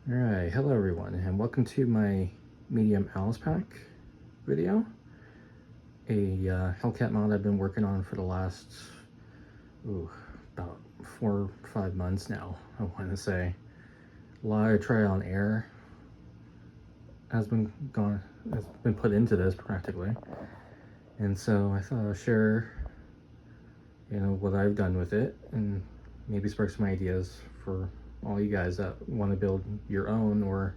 Alright, hello everyone, and welcome to my medium ALICE pack video. A Hellcat mod I've been working on for the last, about 4 or 5 months now, I want to say. A lot of trial and error has been put into this practically. And so I thought I'd share, what I've done with it, and maybe spark some ideas for all you guys that want to build your own or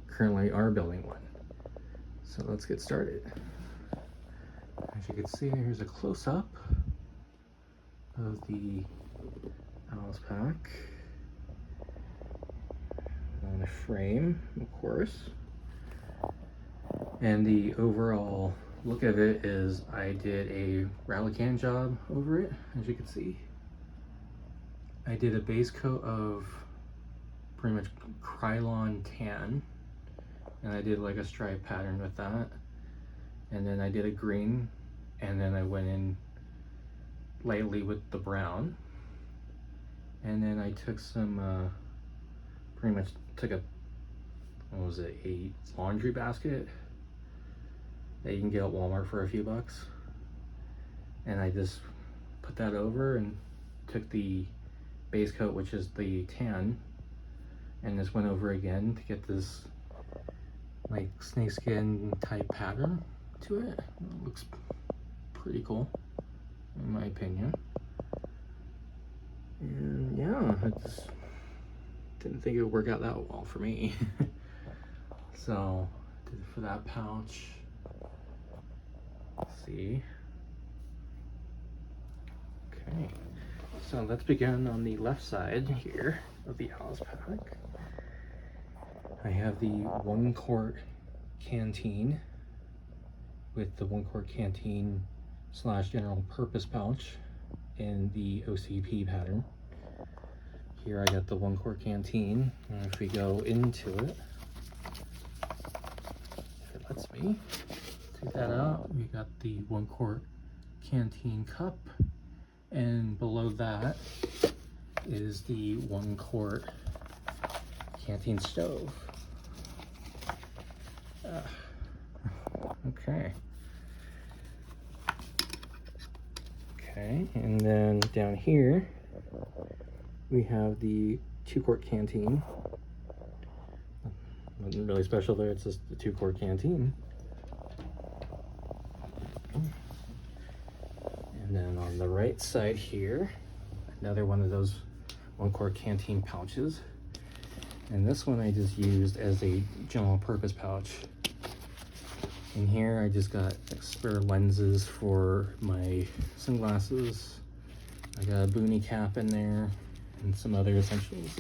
currently are building one. So let's get started. As you can see, here's a close-up of the ALICE pack on a frame, of course. And the overall look of it is I did a rally can job over it, as you can see. I did a base coat of pretty much Krylon tan, and I did like a stripe pattern with that, and then I did a green, and then I went in lightly with the brown, and then I took some pretty much took a laundry basket that you can get at Walmart for a few bucks, and I just put that over and took the base coat, which is the tan, and just went over again to get this like snakeskin type pattern to it. It looks pretty cool in my opinion. And yeah, I just didn't think it would work out that well for me. So did it for that pouch. Let's see. Okay, so let's begin on the left side here of the ALICE pack. I have the 1 quart canteen with the 1 quart canteen / general purpose pouch in the OCP pattern. Here I got the 1 quart canteen, and if we go into it, if it lets me take that out, we got the 1 quart canteen cup, and below that is the 1 quart canteen stove. Okay, and then down here we have the 2 quart canteen. Nothing really special there, it's just the 2 quart canteen. And then on the right side here, another one of those 1 quart canteen pouches. And this one I just used as a general purpose pouch. In here I just got spare lenses for my sunglasses. I got a boonie cap in there and some other essentials.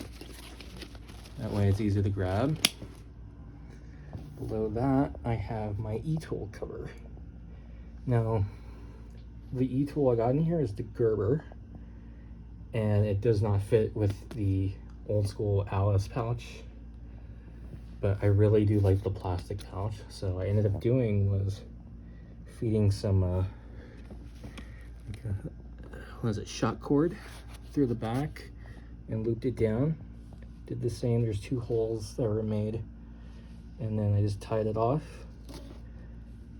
That way it's easy to grab. Below that I have my e-tool cover. Now the e-tool I got in here is the Gerber, and it does not fit with the old school ALICE pouch, but I really do like the plastic pouch. So I ended up doing was feeding some shot cord through the back and looped it down. Did the same, there's 2 holes that were made, and then I just tied it off,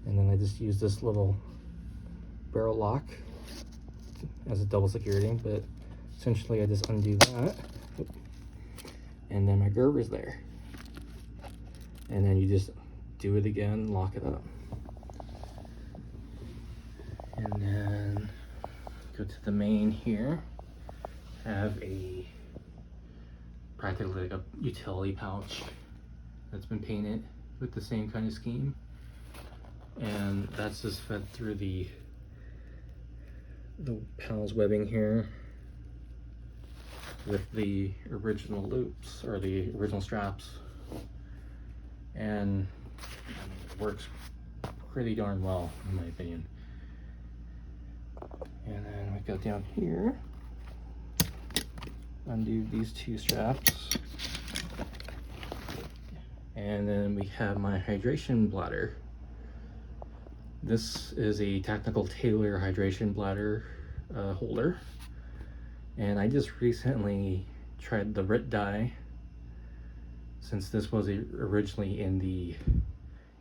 and then I just used this little barrel lock as a double security, but essentially I just undo that, and then my Gerber's there. And then you just do it again, lock it up. And then go to the main here. Have practically like a utility pouch that's been painted with the same kind of scheme. And that's just fed through the PALS webbing here with the original loops, or the original straps. And it works pretty darn well in my opinion. And then we go down here, undo these 2 straps, and then we have my hydration bladder. This is a Technical Tailor hydration bladder holder, and I just recently tried the RIT dye since this was originally in the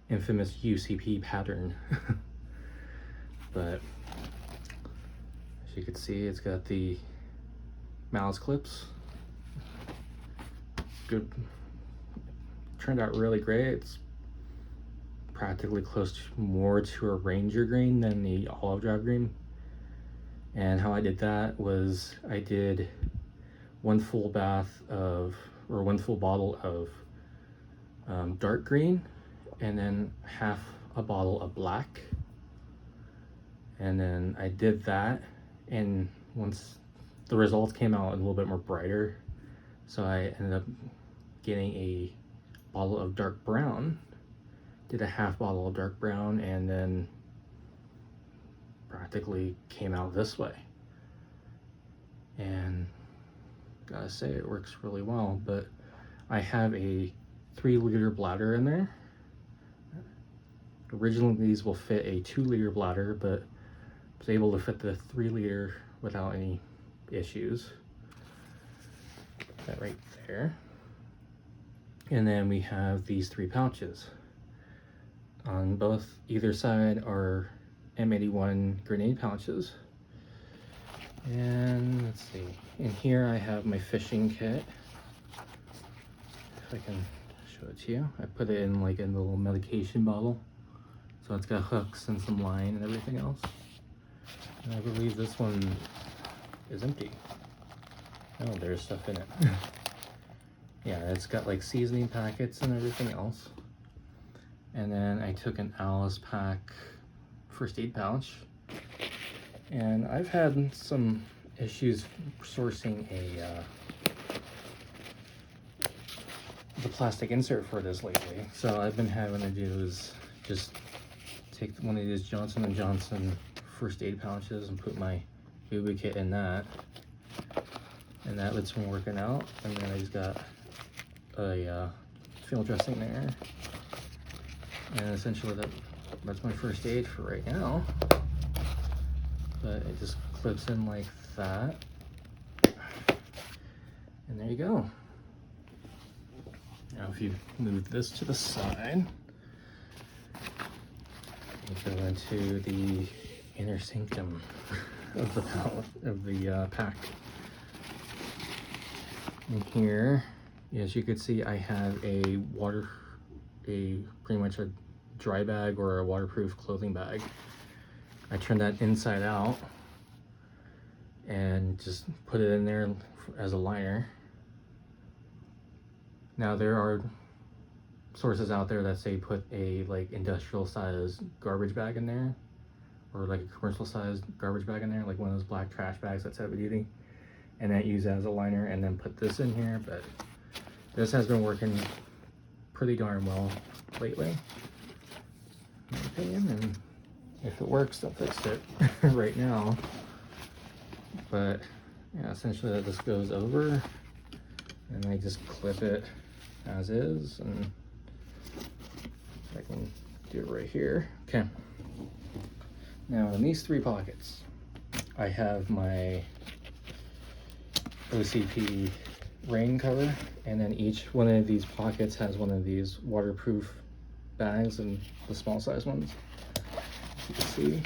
infamous UCP pattern. But as you can see, it's got the mouse clips. Good, turned out really great. It's practically close to more to a Ranger green than the olive drab green. And how I did that was I did one full bottle of dark green, and then half a bottle of black. And then I did that, and once the results came out a little bit more brighter, so I ended up getting a bottle of dark brown, did a half bottle of dark brown, and then practically came out this way. And gotta say, it works really well. But I have a 3-liter bladder in there. Originally these will fit a 2-liter bladder, but I was able to fit the 3-liter without any issues. That right there. And then we have these 3 pouches. On either side are M81 grenade pouches. And let's see, in here I have my fishing kit. If I can show it to you. I put it in like a little medication bottle. So it's got hooks and some line and everything else. And I believe this one is empty. Oh, there's stuff in it. Yeah, it's got like seasoning packets and everything else. And then I took an ALICE pack first aid pouch. And I've had some issues sourcing the plastic insert for this lately. So I've been having to do is just take one of these Johnson & Johnson first aid pouches and put my boo-boo kit in that. And that's been working out. And then I just got a field dressing there. And essentially that's my first aid for right now. But it just clips in like that. And there you go. Now if you move this to the side, you go into the inner sanctum of the pack. And here, as you can see, I have pretty much a dry bag or a waterproof clothing bag. I turned that inside out and just put it in there as a liner. Now there are sources out there that say put a like industrial size garbage bag in there, or like a commercial size garbage bag in there, like one of those black trash bags that's heavy duty, and then use it as a liner and then put this in here. But this has been working pretty darn well lately, in my opinion, and if it works, they'll fix it right now. But yeah, essentially that just goes over, and I just clip it as is, and I can do it right here. Okay. Now in these 3 pockets, I have my OCP rain cover, and then each one of these pockets has one of these waterproof bags, and the small size ones. You can see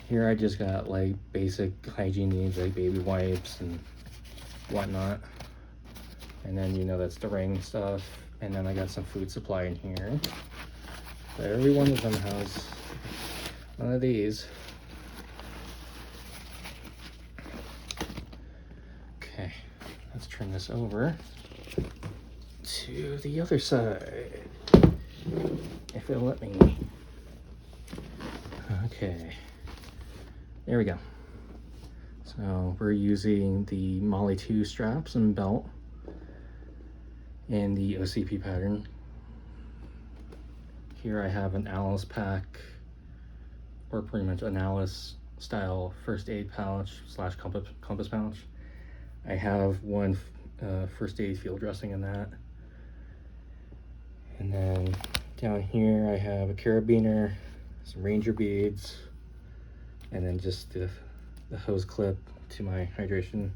here I just got like basic hygiene needs like baby wipes and whatnot, and then that's the ring stuff, and then I got some food supply in here. So every one of them has one of these. Okay, let's turn this over to the other side, if it'll let me. Okay, there we go. So we're using the Molly 2 straps and belt in the OCP pattern. Here I have an ALICE pack, or pretty much an ALICE style first aid pouch / compass pouch. I have one first aid field dressing in that. And then down here I have a carabiner, some Ranger beads, and then just the hose clip to my hydration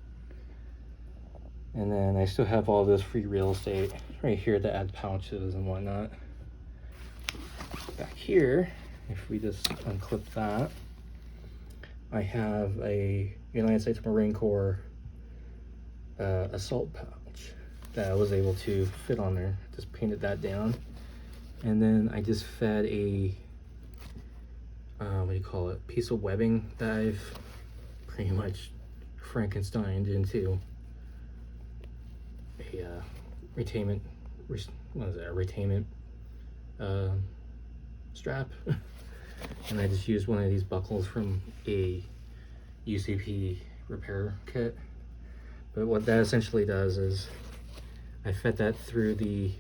And then I still have all this free real estate right here to add pouches and whatnot. Back here, if we just unclip that, I have a United States Marine Corps assault pouch that I was able to fit on there. Just painted that down. And then I just fed a, what do you call it, piece of webbing that I've pretty much Frankensteined into a retainment, what is that, a retainment strap. And I just used one of these buckles from a UCP repair kit. But what that essentially does is I fed that through the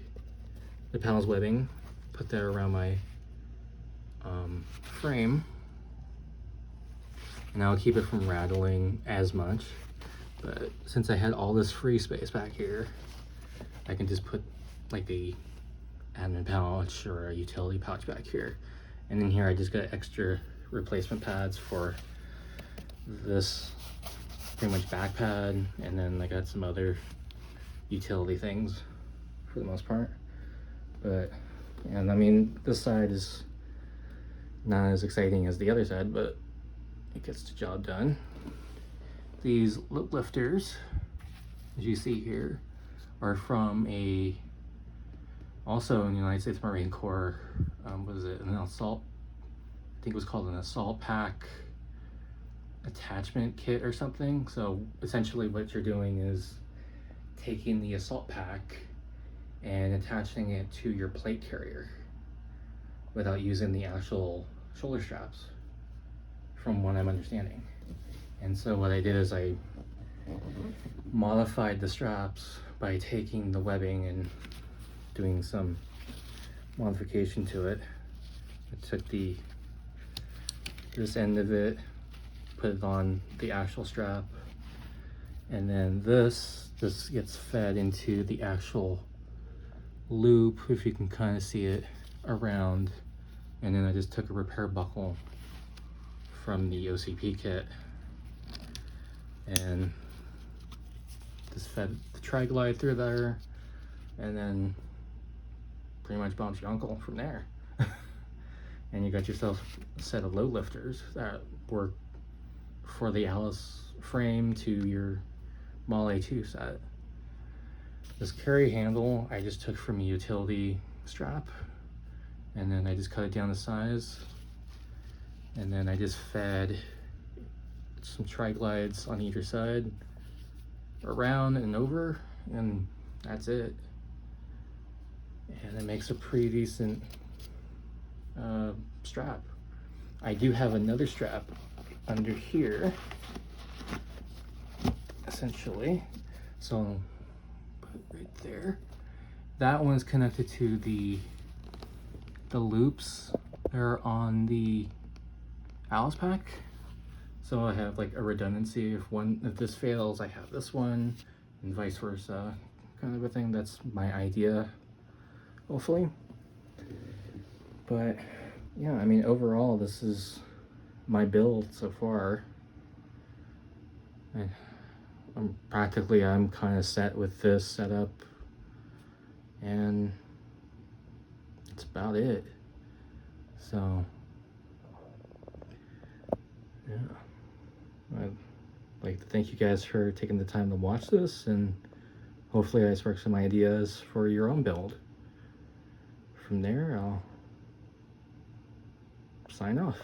panel's webbing, put that around my frame, and I'll keep it from rattling as much. But since I had all this free space back here, I can just put like a admin pouch or a utility pouch back here. And in here I just got extra replacement pads for this pretty much back pad, and then I got some other utility things for the most part. But, and I mean, this side is not as exciting as the other side, but it gets the job done. These lip lifters, as you see here, are from a, also in the United States Marine Corps, what is it, an assault, I think it was called an assault pack attachment kit or something. So essentially what you're doing is taking the assault pack and attaching it to your plate carrier without using the actual shoulder straps, from what I'm understanding. And so what I did is I modified the straps by taking the webbing and doing some modification to it. I took this end of it, put it on the actual strap, and then this gets fed into the actual loop, if you can kind of see it, around. And then I just took a repair buckle from the OCP kit and just fed the tri-glide through there, and then pretty much bumps your uncle from there. And you got yourself a set of load lifters that work for the ALICE frame to your Model A2 set. This carry handle I just took from a utility strap, and then I just cut it down to size, and then I just fed some tri-glides on either side, around and over, and that's it. And it makes a pretty decent strap. I do have another strap under here, essentially. So put it right there. That one's connected to the loops that are on the ALICE pack. So I have like a redundancy. If this fails, I have this one, and vice versa, kind of a thing. That's my idea, hopefully. But yeah, I mean, overall, this is my build so far. I'm kind of set with this setup, and that's about it. So yeah, I'd like to thank you guys for taking the time to watch this, and hopefully I spark some ideas for your own build. From there, I'll sign off.